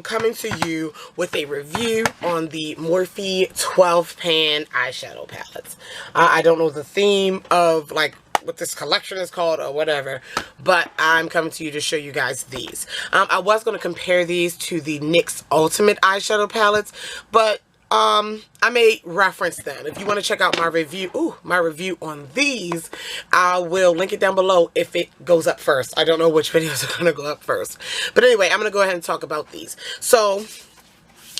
coming to you with a review on the Morphe 12 pan eyeshadow palettes. I don't know the theme of like what this collection is called or whatever, but I'm coming to you to show you guys these. I was going to compare these to the NYX Ultimate eyeshadow palettes, but I may reference them. If you want to check out my review, on these, I will link it down below if it goes up first. I don't know which videos are going to go up first. But anyway, I'm going to go ahead and talk about these. So,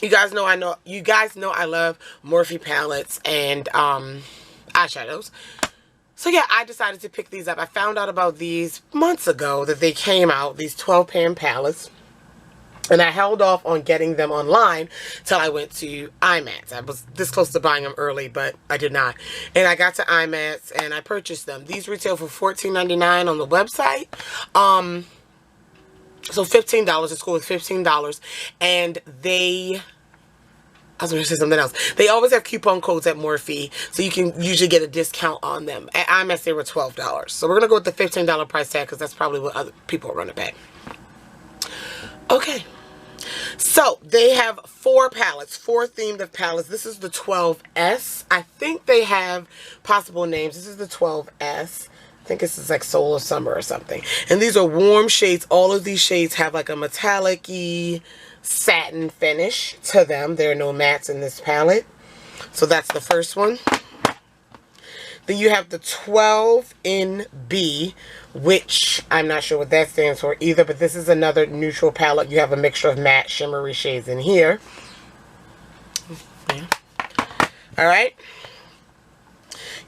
you guys know I love Morphe palettes and eyeshadows. So yeah, I decided to pick these up. I found out about these months ago that they came out, these 12 pan palettes. And I held off on getting them online till I went to IMATS. I was this close to buying them early, but I did not. And I got to IMATS and I purchased them. These retail for $14.99 on the website. So $15. It's cool with $15. And I was going to say something else. They always have coupon codes at Morphe, so you can usually get a discount on them. At IMATS, they were $12. So we're going to go with the $15 price tag because that's probably what other people are running back. Okay. So, they have 4 palettes, 4 themed of palettes. This is the 12S. I think they have possible names. This is the 12S. I think this is like Solar Summer or something. And these are warm shades. All of these shades have like a metallic-y satin finish to them. There are no mattes in this palette. So, that's the first one. Then you have the 12NB, which I'm not sure what that stands for either, but this is another neutral palette. You have a mixture of matte, shimmery shades in here. Yeah. All right.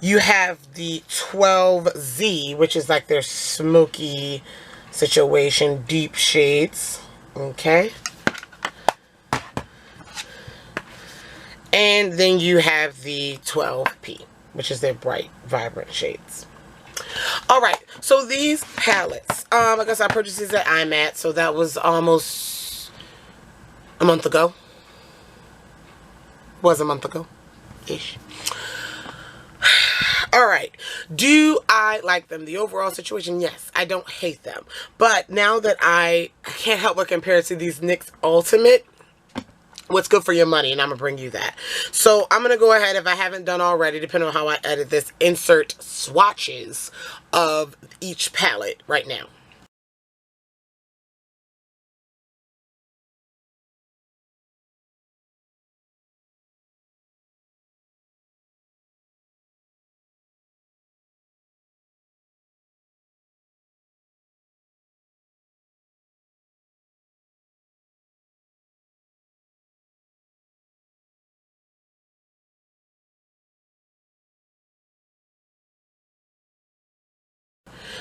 You have the 12Z, which is like their smoky situation, deep shades. Okay. And then you have the 12P, which is their bright, vibrant shades. Alright, so these palettes, I guess I purchased these at IMATS, so that was almost a month ago. Was a month ago-ish. Alright, do I like them? The overall situation, yes, I don't hate them. But now that I can't help but compare it to these NYX Ultimate, what's good for your money, and I'm going to bring you that. So, I'm going to go ahead, if I haven't done already, depending on how I edit this, insert swatches of each palette right now.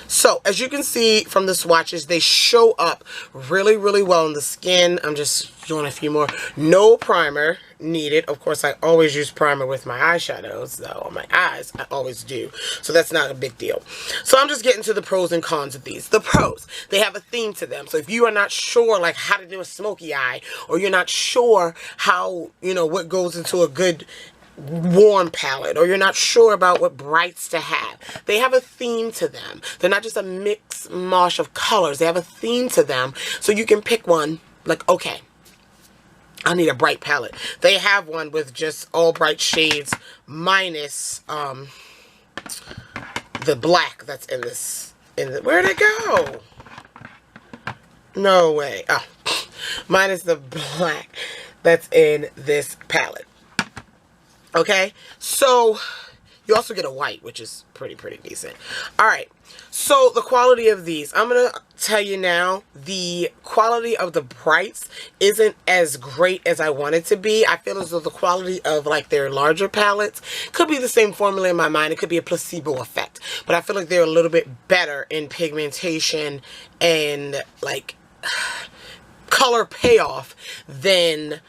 So, as you can see from the swatches, they show up really, really well in the skin. I'm just doing a few more. No primer needed. Of course, I always use primer with my eyeshadows, though, on my eyes. I always do. So, that's not a big deal. So, I'm just getting to the pros and cons of these. The pros, they have a theme to them. So, if you are not sure, like, how to do a smoky eye, or you're not sure how, what goes into a good warm palette, or you're not sure about what brights to have, they have a theme to them. They're not just a mix mosh of colors. They have a theme to them, so you can pick one like, okay, I need a bright palette. They have one with just all bright shades minus the black that's in this. Where'd it go? No way. Oh, minus the black that's in this palette. Okay, so you also get a white, which is pretty decent. Alright, so the quality of these. I'm going to tell you now, the quality of the brights isn't as great as I want it to be. I feel as though the quality of like their larger palettes could be the same formula in my mind. It could be a placebo effect. But I feel like they're a little bit better in pigmentation and like color payoff than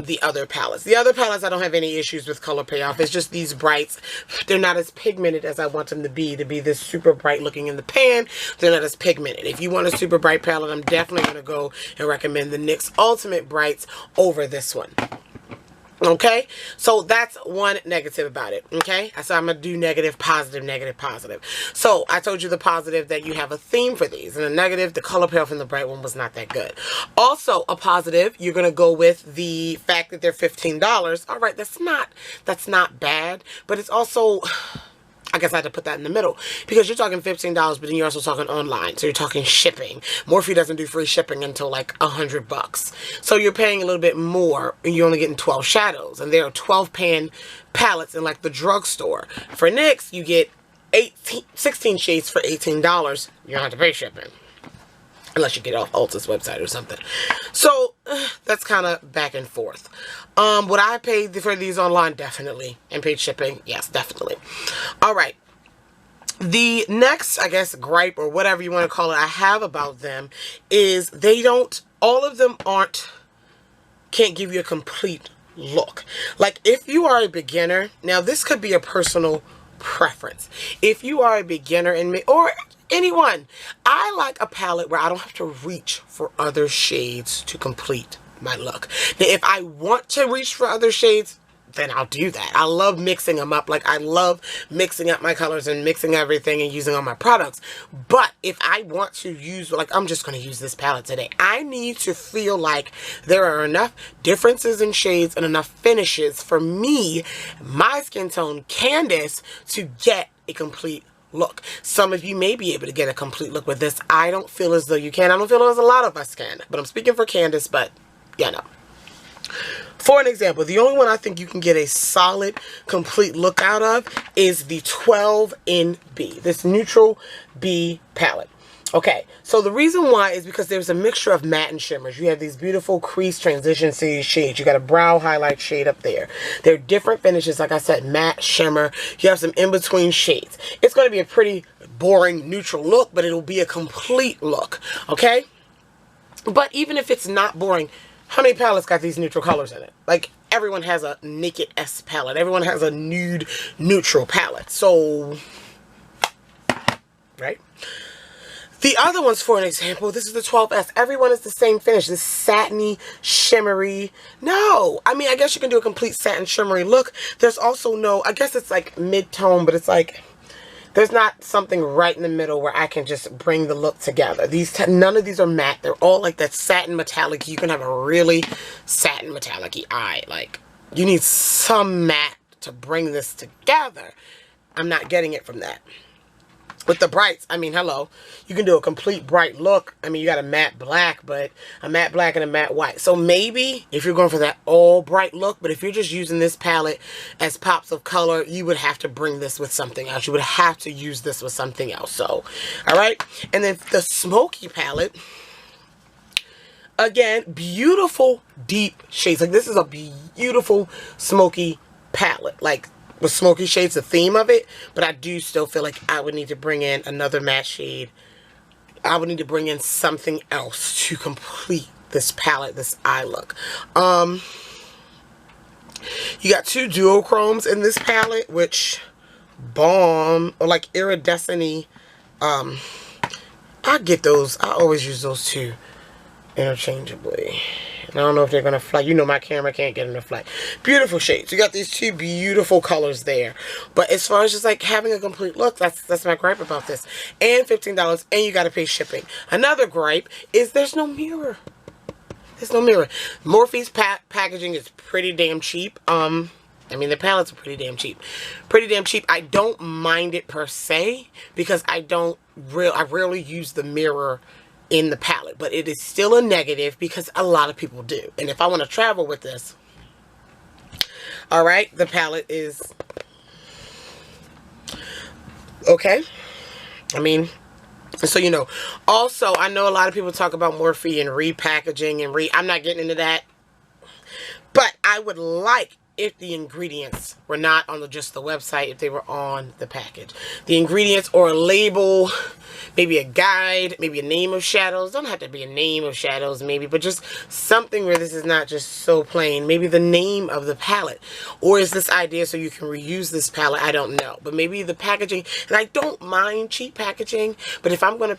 the other palettes. The other palettes, I don't have any issues with color payoff. It's just these brights, they're not as pigmented as I want them to be this super bright looking in the pan. They're not as pigmented. If you want a super bright palette, I'm definitely going to go and recommend the NYX Ultimate Brights over this one. Okay, so that's one negative about it. Okay, so I'm gonna do negative, positive, negative, positive. So I told you the positive that you have a theme for these, and the negative, the color payoff from the bright one was not that good. Also, a positive, you're gonna go with the fact that they're $15. All right, that's not bad, but it's also, I guess I had to put that in the middle because you're talking $15, but then you're also talking online. So you're talking shipping. Morphe doesn't do free shipping until like $100. So you're paying a little bit more and you're only getting 12 shadows. And there are 12 pan palettes in like the drugstore. For NYX, you get 16 shades for $18. You don't have to pay shipping. Unless you get off Ulta's website or something. So, that's kind of back and forth. Would I pay for these online? Definitely. And paid shipping? Yes, definitely. Alright. The next, I guess, gripe or whatever you want to call it I have about them is they don't, all of them can't give you a complete look. Like, if you are a beginner, now this could be a personal preference. If you are a beginner or anyone, I like a palette where I don't have to reach for other shades to complete my look. Now, if I want to reach for other shades, then I'll do that. I love mixing them up. Like, I love mixing up my colors and mixing everything and using all my products. But if I want to use, like, I'm just going to use this palette today. I need to feel like there are enough differences in shades and enough finishes for me, my skin tone, Candace, to get a complete look. Some of you may be able to get a complete look with this. I don't feel as though you can. I don't feel as a lot of us can. But I'm speaking for Candace, but yeah, no. For an example, the only one I think you can get a solid, complete look out of is the 12 in B, this neutral B palette. Okay, so the reason why is because there's a mixture of matte and shimmers. You have these beautiful crease transition shades. You got a brow highlight shade up there. There are different finishes, like I said, matte, shimmer. You have some in-between shades. It's going to be a pretty boring neutral look, but it'll be a complete look, okay? But even if it's not boring, how many palettes got these neutral colors in it? Like, everyone has a Naked S palette. Everyone has a nude neutral palette. So, right? The other ones, for an example, this is the 12S. Everyone is the same finish. This satiny, shimmery. No. I mean, I guess you can do a complete satin shimmery look. There's also no, I guess it's like mid-tone, but it's like, there's not something right in the middle where I can just bring the look together. None of these are matte. They're all like that satin metallic. You can have a really satin metallic-y eye. Like, you need some matte to bring this together. I'm not getting it from that. With the brights, I mean, hello, you can do a complete bright look. I mean, you got a matte black, but a matte black and a matte white. So maybe if you're going for that all bright look, but if you're just using this palette as pops of color, you would have to bring this with something else. You would have to use this with something else. So, all right. And then the smoky palette, again, beautiful deep shades. Like, this is a beautiful smoky palette. Like, with smoky shades, the theme of it, but I do still feel like I would need to bring in another matte shade. I would need to bring in something else to complete this palette, this eye look. You got two duochromes in this palette, which bomb, or like iridescent-y. I get those. I always use those two interchangeably. I don't know if they're going to fly. You know my camera can't get them to fly. Beautiful shades. You got these two beautiful colors there. But as far as just like having a complete look, that's my gripe about this. And $15, and you got to pay shipping. Another gripe is there's no mirror. There's no mirror. Morphe's packaging is pretty damn cheap. I mean, the palettes are pretty damn cheap. Pretty damn cheap. I don't mind it per se because I rarely use the mirror in the palette, but it is still a negative because a lot of people do. And if I want to travel with this, all right, the palette is okay. I mean, so you know. Also, I know a lot of people talk about Morphe and repackaging and I'm not getting into that, but I would like if the ingredients were not on just the website, if they were on the package. The ingredients or a label, maybe a guide, maybe a name of shadows. Don't have to be a name of shadows maybe, but just something where this is not just so plain. Maybe the name of the palette. Or is this idea so you can reuse this palette? I don't know. But maybe the packaging, and I don't mind cheap packaging, but if I'm going to,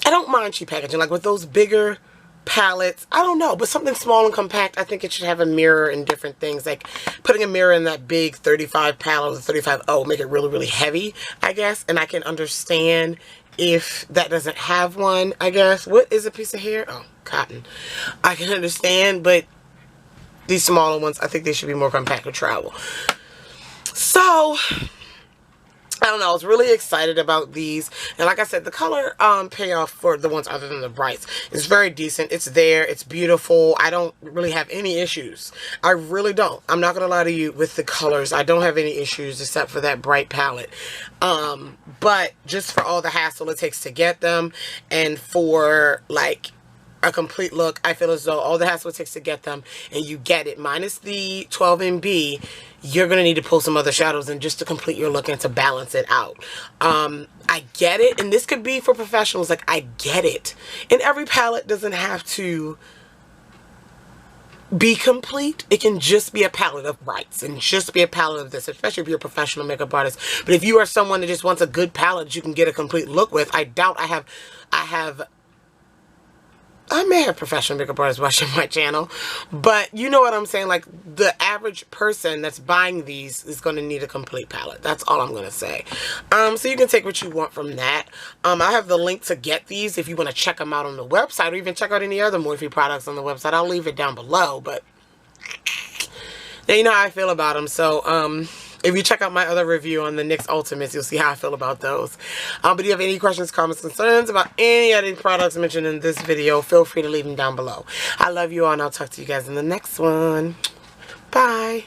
I don't mind cheap packaging. Like with those bigger palettes. I don't know, but something small and compact. I think it should have a mirror and different things. Like putting a mirror in that big 35 palette or 35 make it really, really heavy, I guess. And I can understand if that doesn't have one, I guess. What is a piece of hair? Oh, cotton. I can understand, but these smaller ones, I think they should be more compact to travel. So I don't know, I was really excited about these. And like I said, the color payoff for the ones other than the brights is very decent. It's there. It's beautiful. I don't really have any issues. I really don't. I'm not going to lie to you with the colors. I don't have any issues except for that bright palette. But just for all the hassle it takes to get them and for like a complete look, I feel as though all the hassle it takes to get them and you get it minus the 12 MB, you're going to need to pull some other shadows in just to complete your look and to balance it out. I get it, and this could be for professionals. Like, I get it. And every palette doesn't have to be complete. It can just be a palette of brights and just be a palette of this, especially if you're a professional makeup artist. But if you are someone that just wants a good palette that you can get a complete look with, I doubt I may have professional makeup artists watching my channel, but you know what I'm saying? Like, the average person that's buying these is going to need a complete palette. That's all I'm going to say. So you can take what you want from that. I have the link to get these if you want to check them out on the website or even check out any other Morphe products on the website. I'll leave it down below, but now you know how I feel about them. So, if you check out my other review on the NYX Ultimates, you'll see how I feel about those. But if you have any questions, comments, concerns about any of these products mentioned in this video, feel free to leave them down below. I love you all, and I'll talk to you guys in the next one. Bye.